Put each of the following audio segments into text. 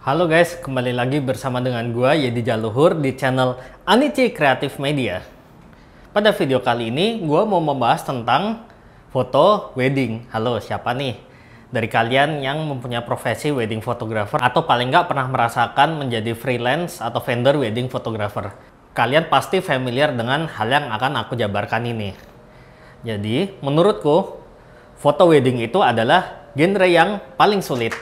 Halo guys, kembali lagi bersama dengan gua Yedi Jaluhur di channel Anici Creative Media. Pada video kali ini gua mau membahas tentang foto wedding. Halo, siapa nih dari kalian yang mempunyai profesi wedding photographer atau paling nggak pernah merasakan menjadi freelance atau vendor wedding photographer? Kalian pasti familiar dengan hal yang akan aku jabarkan ini. Jadi, menurutku foto wedding itu adalah genre yang paling sulit.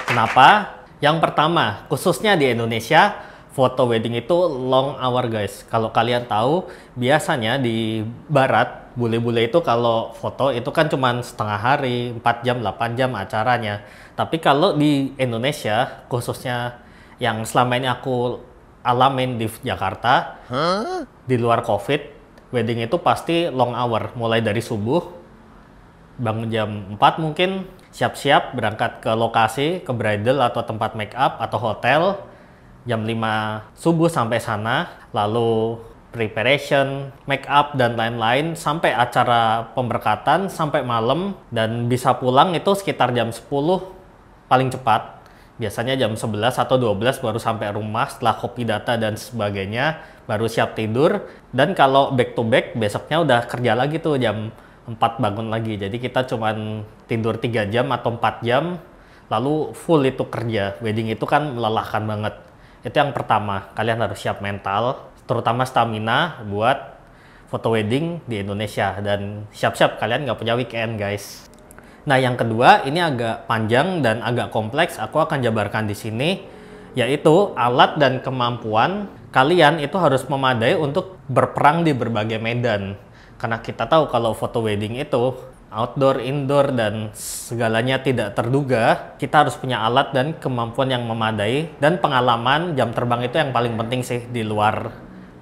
Kenapa? Yang pertama, khususnya di Indonesia, foto wedding itu long hour guys. Kalau kalian tahu, biasanya di barat, bule-bule itu kalau foto itu kan cuma setengah hari, 4 jam, 8 jam acaranya. Tapi kalau di Indonesia, khususnya yang selama ini aku alamin di Jakarta, di luar COVID, wedding itu pasti long hour. Mulai dari subuh, bangun jam 4 mungkin, siap-siap berangkat ke lokasi, ke bridal atau tempat make up atau hotel, jam 5 subuh sampai sana, lalu preparation, make up dan lain-lain sampai acara pemberkatan sampai malam, dan bisa pulang itu sekitar jam 10 paling cepat. Biasanya jam 11 atau 12 baru sampai rumah setelah kopi data dan sebagainya, baru siap tidur. Dan kalau back to back, besoknya udah kerja lagi tuh jam 4 bangun lagi. Jadi kita cuman tidur 3 jam atau 4 jam, lalu full itu kerja. Wedding itu kan melelahkan banget. Itu yang pertama, kalian harus siap mental, terutama stamina buat foto wedding di Indonesia. Dan siap-siap kalian nggak punya weekend guys. Nah yang kedua, ini agak panjang dan agak kompleks, aku akan jabarkan di sini, yaitu alat dan kemampuan kalian itu harus memadai untuk berperang di berbagai medan. Karena kita tahu kalau foto wedding itu outdoor, indoor, dan segalanya tidak terduga, kita harus punya alat dan kemampuan yang memadai, dan pengalaman jam terbang itu yang paling penting sih di luar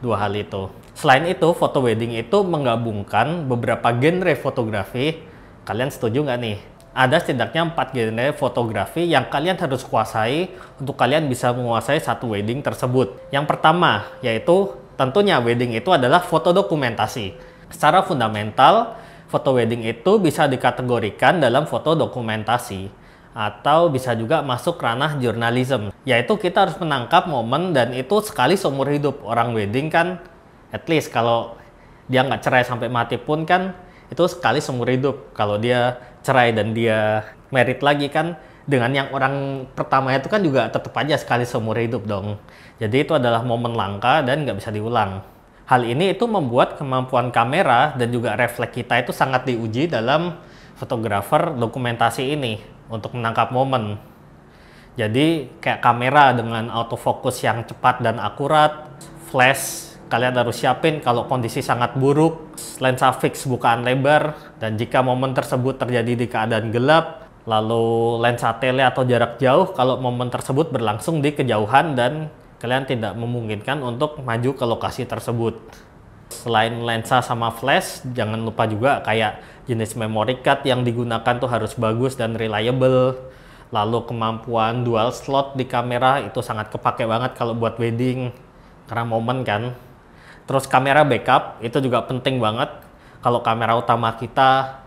dua hal itu. Selain itu, foto wedding itu menggabungkan beberapa genre fotografi. Kalian setuju nggak nih? Ada setidaknya 4 genre fotografi yang kalian harus kuasai untuk kalian bisa menguasai satu wedding tersebut. Yang pertama, yaitu tentunya wedding itu adalah foto dokumentasi. Secara fundamental, foto wedding itu bisa dikategorikan dalam foto dokumentasi atau bisa juga masuk ranah jurnalisme, yaitu kita harus menangkap momen, dan itu sekali seumur hidup. Orang wedding kan at least kalau dia nggak cerai sampai mati pun kan itu sekali seumur hidup. Kalau dia cerai dan dia married lagi kan dengan yang orang pertama itu kan juga tetap aja sekali seumur hidup dong. Jadi itu adalah momen langka dan nggak bisa diulang. Hal ini itu membuat kemampuan kamera dan juga refleks kita itu sangat diuji dalam fotografer dokumentasi ini untuk menangkap momen. Jadi kayak kamera dengan autofocus yang cepat dan akurat, flash kalian harus siapin kalau kondisi sangat buruk, lensa fix bukaan lebar, dan jika momen tersebut terjadi di keadaan gelap, lalu lensa tele atau jarak jauh kalau momen tersebut berlangsung di kejauhan dan kalian tidak memungkinkan untuk maju ke lokasi tersebut. Selain lensa sama flash, jangan lupa juga kayak jenis memory card yang digunakan tuh harus bagus dan reliable. Lalu kemampuan dual slot di kamera itu sangat kepake banget kalau buat wedding karena momen kan. Terus kamera backup itu juga penting banget. Kalau kamera utama kita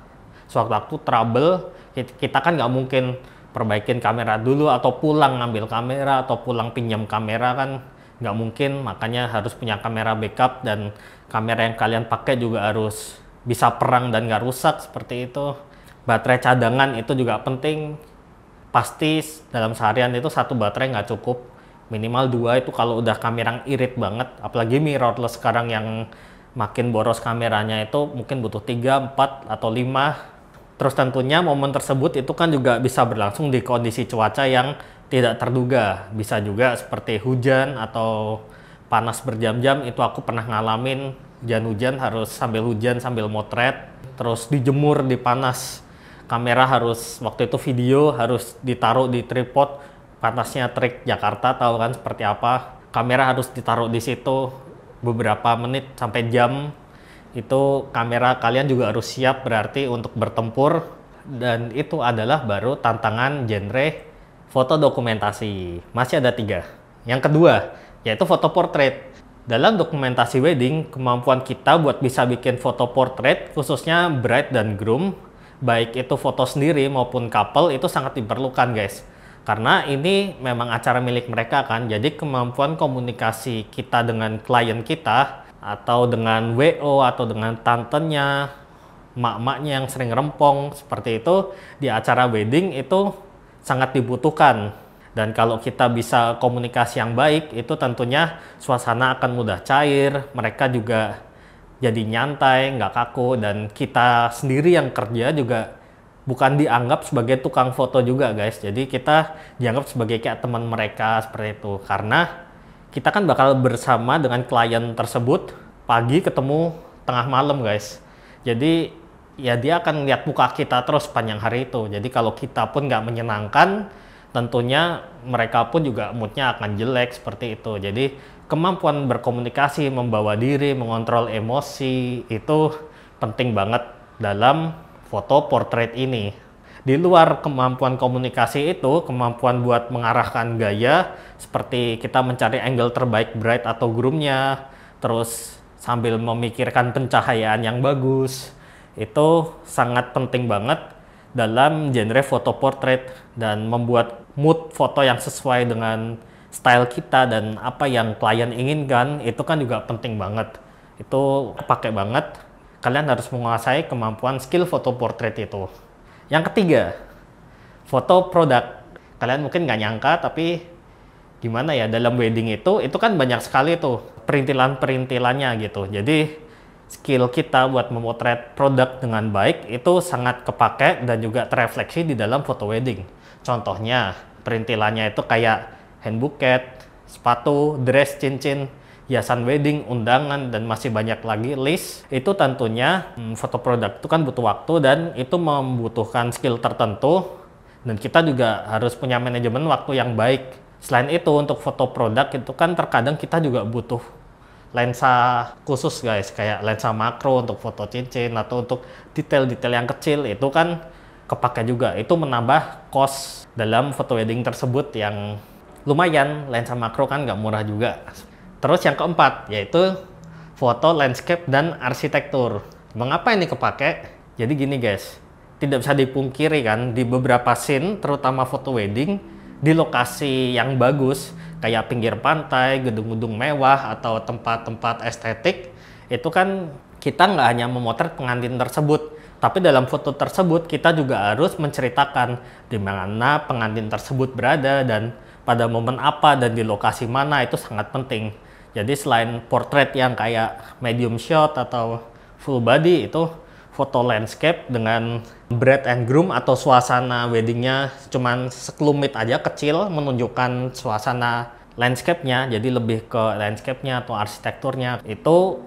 sewaktu-waktu trouble, kita kan nggak mungkin perbaikin kamera dulu atau pulang ngambil kamera atau pulang pinjam kamera, kan nggak mungkin. Makanya harus punya kamera backup, dan kamera yang kalian pakai juga harus bisa perang dan nggak rusak seperti itu. Baterai cadangan itu juga penting. Pasti dalam seharian itu satu baterai nggak cukup, minimal 2. Itu kalau udah kamera irit banget, apalagi mirrorless sekarang yang makin boros kameranya, itu mungkin butuh 3, 4, atau 5. Terus tentunya momen tersebut itu kan juga bisa berlangsung di kondisi cuaca yang tidak terduga. Bisa juga seperti hujan atau panas berjam-jam. Itu aku pernah ngalamin hujan-hujan, harus sambil hujan sambil motret. Terus dijemur di panas. Kamera harus, waktu itu video harus ditaruh di tripod. Panasnya terik Jakarta, tahu kan seperti apa. Kamera harus ditaruh di situ beberapa menit sampai jam. Itu kamera kalian juga harus siap berarti untuk bertempur, dan itu adalah baru tantangan genre foto dokumentasi. Masih ada 3. Yang kedua, yaitu foto portrait. Dalam dokumentasi wedding, kemampuan kita buat bisa bikin foto portrait, khususnya bride dan groom, baik itu foto sendiri maupun couple, itu sangat diperlukan guys. Karena ini memang acara milik mereka kan, jadi kemampuan komunikasi kita dengan klien kita, atau dengan WO, atau dengan tantenya, mak-maknya yang sering rempong, seperti itu, di acara wedding itu sangat dibutuhkan. Dan kalau kita bisa komunikasi yang baik, itu tentunya suasana akan mudah cair, mereka juga jadi nyantai, nggak kaku, dan kita sendiri yang kerja juga bukan dianggap sebagai tukang foto juga guys. Jadi kita dianggap sebagai kayak teman mereka seperti itu. Karena kita kan bakal bersama dengan klien tersebut pagi ketemu tengah malam guys. Jadi ya dia akan lihat muka kita terus sepanjang hari itu. Jadi kalau kita pun nggak menyenangkan, tentunya mereka pun juga moodnya akan jelek seperti itu. Jadi kemampuan berkomunikasi, membawa diri, mengontrol emosi itu penting banget dalam foto portrait ini. Di luar kemampuan komunikasi itu, kemampuan buat mengarahkan gaya, seperti kita mencari angle terbaik bride atau groomnya, terus sambil memikirkan pencahayaan yang bagus, itu sangat penting banget dalam genre foto portrait, dan membuat mood foto yang sesuai dengan style kita dan apa yang klien inginkan, itu kan juga penting banget. Itu kepake banget. Kalian harus menguasai kemampuan skill foto portrait itu. Yang ketiga, foto produk. Kalian mungkin nggak nyangka, tapi gimana ya, dalam wedding itu kan banyak sekali tuh perintilan-perintilannya gitu. Jadi skill kita buat memotret produk dengan baik itu sangat kepake dan juga terefleksi di dalam foto wedding. Contohnya, perintilannya itu kayak hand bouquet, sepatu, dress, cincin, hiasan wedding, undangan, dan masih banyak lagi list. Itu tentunya foto produk itu kan butuh waktu dan itu membutuhkan skill tertentu, dan kita juga harus punya manajemen waktu yang baik. Selain itu, untuk foto produk itu kan terkadang kita juga butuh lensa khusus guys, kayak lensa makro untuk foto cincin atau untuk detail-detail yang kecil, itu kan kepake juga. Itu menambah cost dalam foto wedding tersebut yang lumayan. Lensa makro kan nggak murah juga. Terus yang keempat, yaitu foto landscape dan arsitektur. Mengapa ini kepake? Jadi gini guys, tidak bisa dipungkiri kan, di beberapa scene, terutama foto wedding, di lokasi yang bagus, kayak pinggir pantai, gedung-gedung mewah, atau tempat-tempat estetik, itu kan kita nggak hanya memotret pengantin tersebut, tapi dalam foto tersebut kita juga harus menceritakan di mana pengantin tersebut berada, dan pada momen apa, dan di lokasi mana. Itu sangat penting. Jadi selain portrait yang kayak medium shot atau full body, itu foto landscape dengan bride and groom atau suasana weddingnya cuman sekelumit aja kecil, menunjukkan suasana landscape-nya, jadi lebih ke landscape-nya atau arsitekturnya, itu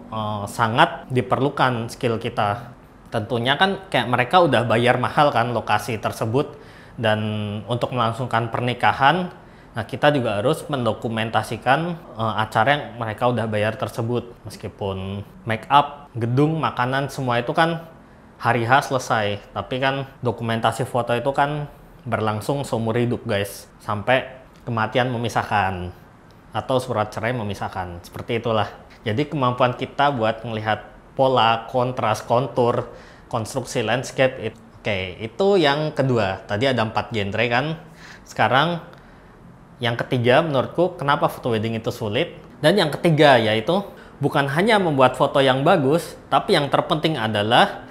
sangat diperlukan skill kita. Tentunya kan kayak mereka udah bayar mahal kan lokasi tersebut, dan untuk melangsungkan pernikahan, nah kita juga harus mendokumentasikan acara yang mereka udah bayar tersebut. Meskipun make up, gedung, makanan, semua itu kan hari H selesai, tapi kan dokumentasi foto itu kan berlangsung seumur hidup guys, sampai kematian memisahkan atau surat cerai memisahkan, seperti itulah. Jadi kemampuan kita buat melihat pola, kontras, kontur, konstruksi landscape, oke, itu yang kedua. Tadi ada 4 genre kan. Sekarang yang ketiga, menurutku kenapa foto wedding itu sulit. Dan yang ketiga yaitu bukan hanya membuat foto yang bagus, tapi yang terpenting adalah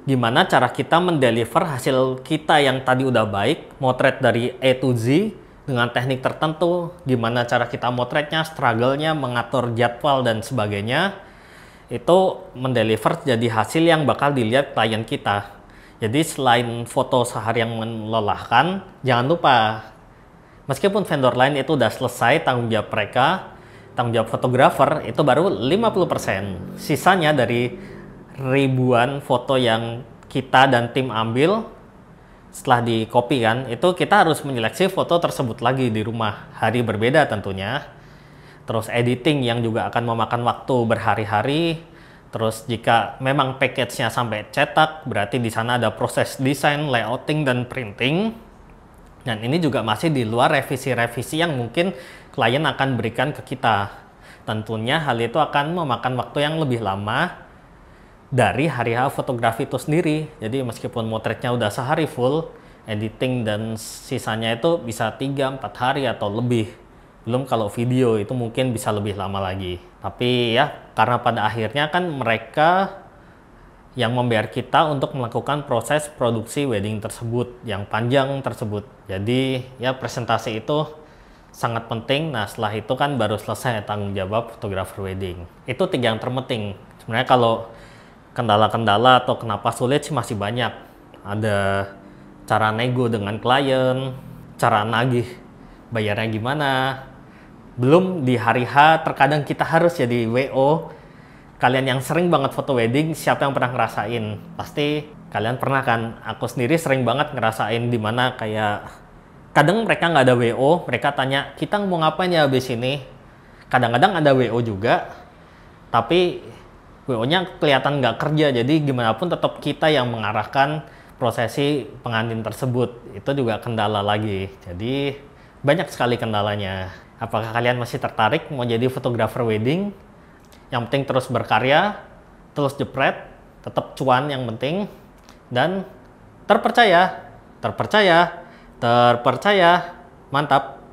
gimana cara kita mendeliver hasil kita yang tadi udah baik, motret dari A to Z dengan teknik tertentu, gimana cara kita motretnya, struggle-nya, mengatur jadwal dan sebagainya, itu mendeliver jadi hasil yang bakal dilihat klien kita. Jadi selain foto sehari yang melelahkan, jangan lupa, meskipun vendor lain itu udah selesai tanggung jawab mereka, tanggung jawab fotografer itu baru 50%. Sisanya dari ribuan foto yang kita dan tim ambil, setelah di copy kan, itu kita harus menyeleksi foto tersebut lagi di rumah, hari berbeda tentunya. Terus editing yang juga akan memakan waktu berhari-hari. Terus jika memang package-nya sampai cetak, berarti di sana ada proses desain, layouting, dan printing. Dan ini juga masih di luar revisi-revisi yang mungkin klien akan berikan ke kita. Tentunya hal itu akan memakan waktu yang lebih lama dari hari H fotografi itu sendiri. Jadi meskipun motretnya udah sehari full, editing dan sisanya itu bisa 3-4 hari atau lebih. Belum kalau video itu mungkin bisa lebih lama lagi. Tapi ya karena pada akhirnya kan mereka yang membayar kita untuk melakukan proses produksi wedding tersebut yang panjang tersebut. Jadi ya presentasi itu sangat penting. Nah setelah itu kan baru selesai tanggung jawab fotografer wedding. Itu 3 yang terpenting. Sebenarnya kalau kendala-kendala atau kenapa sulit sih masih banyak. Ada cara nego dengan klien, cara nagih bayarnya gimana. Belum di hari H terkadang kita harus jadi WO. Kalian yang sering banget foto wedding, siapa yang pernah ngerasain? Pasti kalian pernah kan? Aku sendiri sering banget ngerasain dimana kayak kadang mereka nggak ada WO, mereka tanya, kita mau ngapain ya habis ini? Kadang-kadang ada WO juga, tapi WO-nya kelihatan nggak kerja, jadi gimana pun tetap kita yang mengarahkan prosesi pengantin tersebut. Itu juga kendala lagi, jadi banyak sekali kendalanya. Apakah kalian masih tertarik mau jadi fotografer wedding? Yang penting terus berkarya, terus jepret, tetap cuan yang penting, dan terpercaya, terpercaya, terpercaya, mantap.